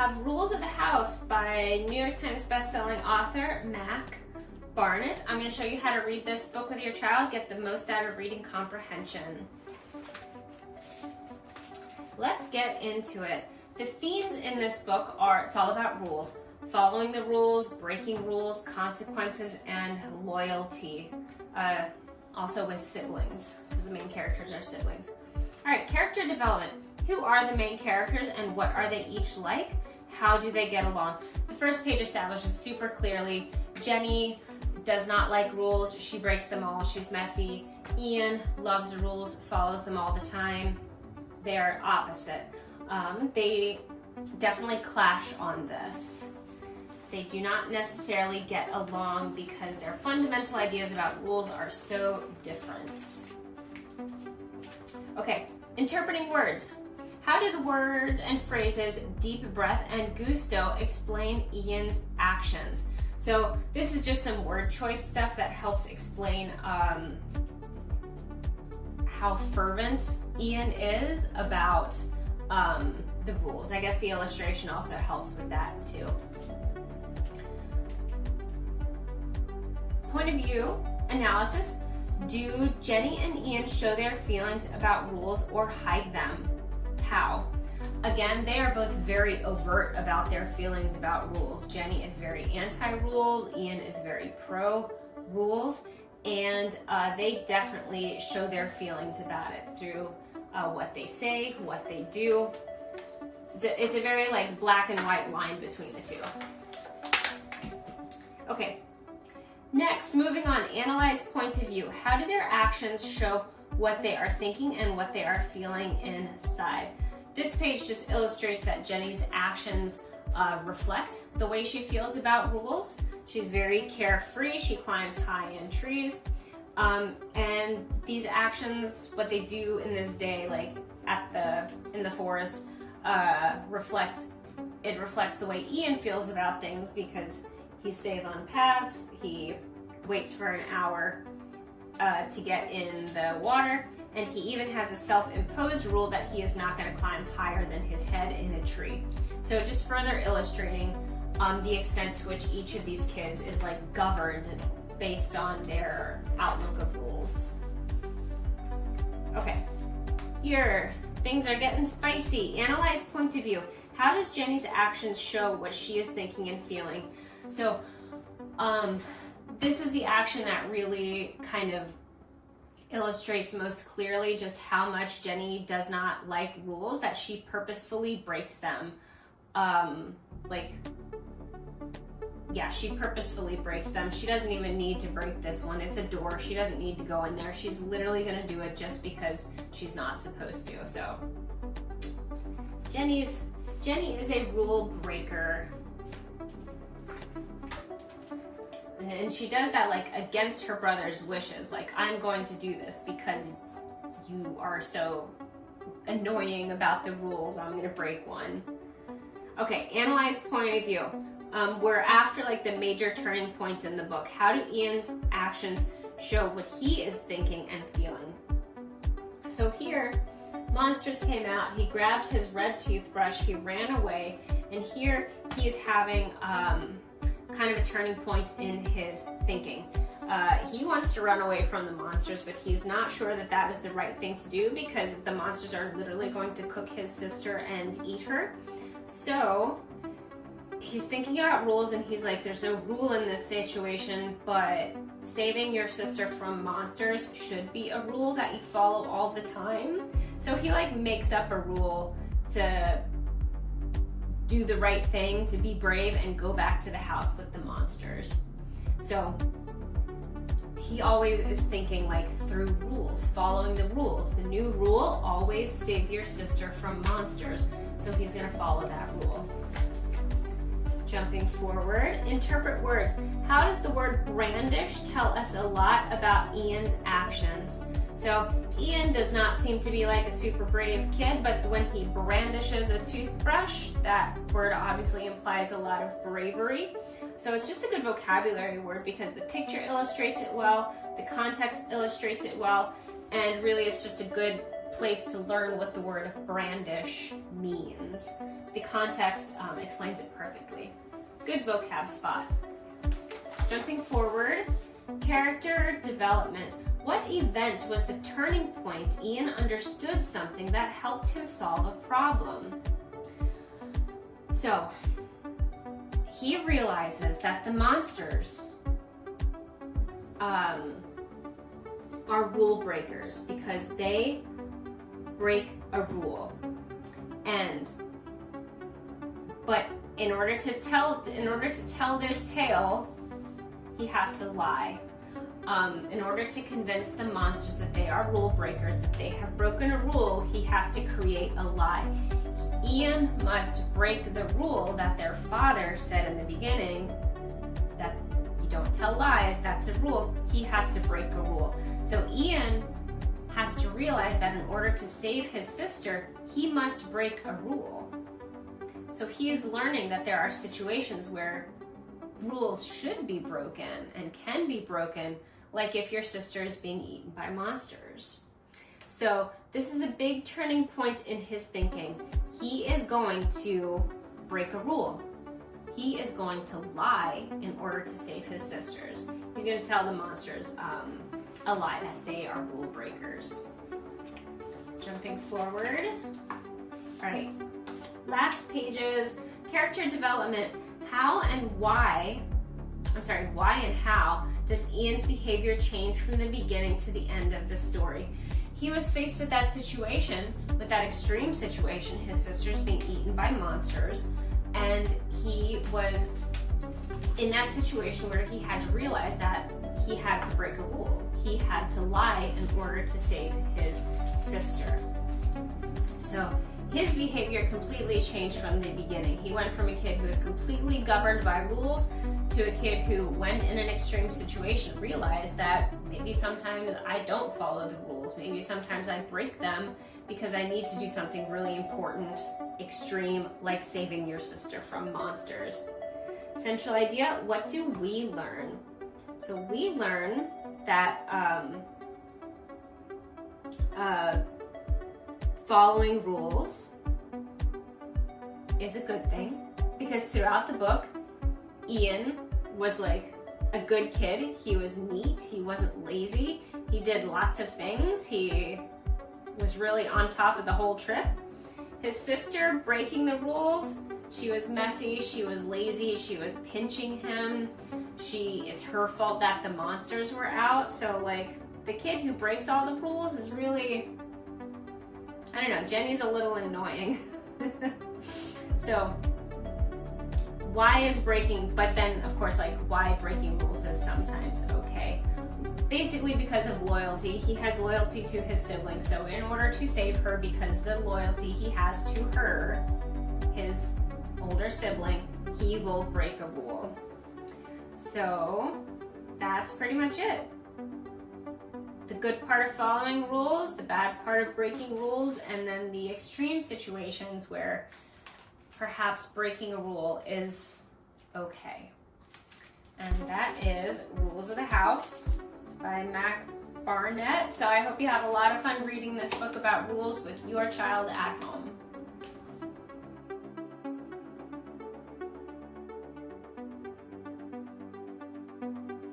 have Rules of the House by New York Times bestselling author Mac Barnett. I'm going to show you how to read this book with your child, get the most out of reading comprehension. Let's get into it. The themes in this book are, it's all about rules. Following the rules, breaking rules, consequences, and loyalty. Also with siblings, because the main characters are siblings. All right, character development. Who are the main characters and what are they each like? How do they get along? The first page establishes super clearly, Jenny does not like rules. She breaks them all. She's messy. Ian loves the rules, follows them all the time. They're opposite. They definitely clash on this. They do not necessarily get along because their fundamental ideas about rules are so different. Okay, interpreting words. How do the words and phrases deep breath and gusto explain Ian's actions? So this is just some word choice stuff that helps explain how fervent Ian is about the rules. I guess the illustration also helps with that too. Point of view analysis. Do Jenny and Ian show their feelings about rules or hide them? How? Again, they are both very overt about their feelings about rules. Jenny is very anti-rule, Ian is very pro-rules, and they definitely show their feelings about it through what they say, what they do. It's a very like black and white line between the two. Okay. Next, moving on, analyze point of view. How do their actions show what they are thinking and what they are feeling inside? This page just illustrates that Jenny's actions reflect the way she feels about rules. She's very carefree, she climbs high in trees, and these actions, what they do in this day, like in the forest, reflects the way Ian feels about things because he stays on paths, he waits for an hour to get in the water, and he even has a self-imposed rule that he is not going to climb higher than his head in a tree. So just further illustrating the extent to which each of these kids is like governed based on their outlook of rules. Okay, here, things are getting spicy. Analyze point of view. How does Jenny's actions show what she is thinking and feeling? So this is the action that really kind of illustrates most clearly just how much Jenny does not like rules, that she purposefully breaks them. She purposefully breaks them. She doesn't even need to break this one. It's a door. She doesn't need to go in there. She's literally going to do it just because she's not supposed to. So Jenny is a rule breaker. And she does that like against her brother's wishes. Like, I'm going to do this because you are so annoying about the rules. I'm going to break one. Okay, analyze point of view. We're after like the major turning point in the book. How do Ian's actions show what he is thinking and feeling? So here, monsters came out. He grabbed his red toothbrush. He ran away. And here he is having kind of a turning point in his thinking. He wants to run away from the monsters, but he's not sure that that is the right thing to do because the monsters are literally going to cook his sister and eat her. So he's thinking about rules and he's like, there's no rule in this situation, but saving your sister from monsters should be a rule that you follow all the time. So he like makes up a rule to do the right thing, to be brave and go back to the house with the monsters. So he always is thinking like through rules, following the rules. The new rule, always save your sister from monsters. So he's gonna follow that rule. Jumping forward, interpret words. How does the word brandish tell us a lot about Ian's actions? So Ian does not seem to be like a super brave kid, but when he brandishes a toothbrush, that word obviously implies a lot of bravery. So it's just a good vocabulary word because the picture illustrates it well, the context illustrates it well, and really it's just a good place to learn what the word brandish means. The context explains it perfectly. Good vocab spot. Jumping forward, character development. What event was the turning point Ian understood something that helped him solve a problem? So, he realizes that the monsters are rule breakers because they break a rule. But in order to tell this tale, he has to lie. In order to convince the monsters that they are rule breakers, that they have broken a rule, he has to create a lie. Ian must break the rule that their father said in the beginning, that you don't tell lies, that's a rule. He has to break a rule. So Ian has to realize that in order to save his sister, he must break a rule. So he is learning that there are situations where rules should be broken and can be broken, like if your sister is being eaten by monsters. So this is a big turning point in his thinking. He is going to break a rule. He is going to lie in order to save his sisters. He's going to tell the monsters a lie that they are rule breakers. Jumping forward. All right, last pages, character development. Why and how does Ian's behavior change from the beginning to the end of the story? He was faced with that situation, with that extreme situation, his sister's being eaten by monsters, and he was in that situation where he had to realize that he had to break a rule. He had to lie in order to save his sister. So his behavior completely changed from the beginning. He went from a kid who was completely governed by rules to a kid who, when in an extreme situation, realized that maybe sometimes I don't follow the rules. Maybe sometimes I break them because I need to do something really important, extreme, like saving your sister from monsters. Central idea, what do we learn? So we learn that following rules is a good thing, because throughout the book, Ian was like a good kid. He was neat, he wasn't lazy, he did lots of things, he was really on top of the whole trip. His sister breaking the rules, she was messy, she was lazy, she was pinching him, it's her fault that the monsters were out. So like the kid who breaks all the rules is really, I don't know, Jenny's a little annoying. So why is breaking, but then of course, like, why breaking rules is sometimes okay. Basically because of loyalty. He has loyalty to his sibling, so in order to save her, because the loyalty he has to her, his older sibling, he will break a rule. So that's pretty much it. The good part of following rules, the bad part of breaking rules, and then the extreme situations where perhaps breaking a rule is okay. And that is Rules of the House by Mac Barnett. So I hope you have a lot of fun reading this book about rules with your child at home.